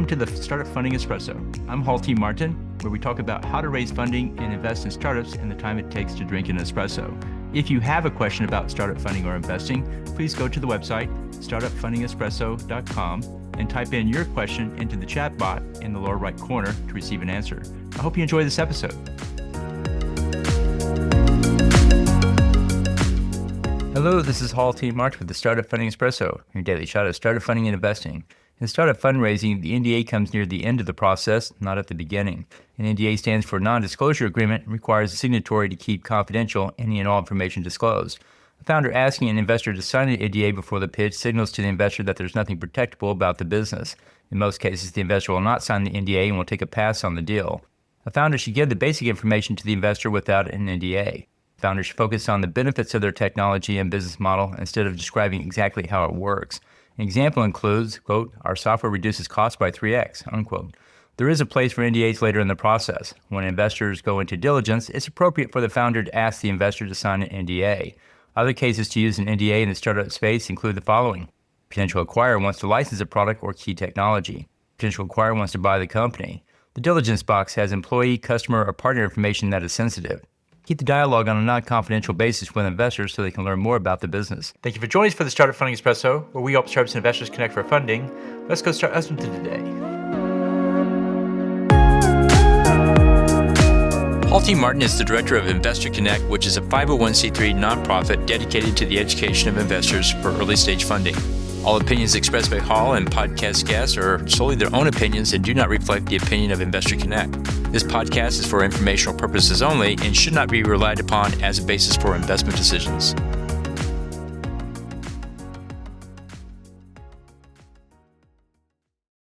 Welcome to the Startup Funding Espresso. I'm Hall T. Martin, where we talk about how to raise funding and invest in startups and the time it takes to drink an espresso. If you have a question about startup funding or investing, please go to the website, startupfundingespresso.com, and type in your question into the chat bot in the lower right corner to receive an answer. I hope you enjoy this episode. Hello, this is Hall T. Martin with the Startup Funding Espresso, your daily shot of startup funding and investing. In startup fundraising, the NDA comes near the end of the process, not at the beginning. An NDA stands for Non-Disclosure Agreement and requires the signatory to keep confidential any and all information disclosed. A founder asking an investor to sign an NDA before the pitch signals to the investor that there's nothing protectable about the business. In most cases, the investor will not sign the NDA and will take a pass on the deal. A founder should give the basic information to the investor without an NDA. Founders should focus on the benefits of their technology and business model instead of describing exactly how it works. An example includes, quote, our software reduces costs by 3x, unquote. There is a place for NDAs later in the process. When investors go into diligence, it's appropriate for the founder to ask the investor to sign an NDA. Other cases to use an NDA in the startup space include the following. Potential acquirer wants to license a product or key technology. Potential acquirer wants to buy the company. The diligence box has employee, customer, or partner information that is sensitive. Keep the dialogue on a non-confidential basis with investors so they can learn more about the business. Thank you for joining us for the Startup Funding Espresso, where we help startups and investors connect for funding. Let's go start us today. Paul T. Martin is the director of Investor Connect, which is a 501c3 nonprofit dedicated to the education of investors for early stage funding. All opinions expressed by Hall and podcast guests are solely their own opinions and do not reflect the opinion of Investor Connect. This podcast is for informational purposes only and should not be relied upon as a basis for investment decisions.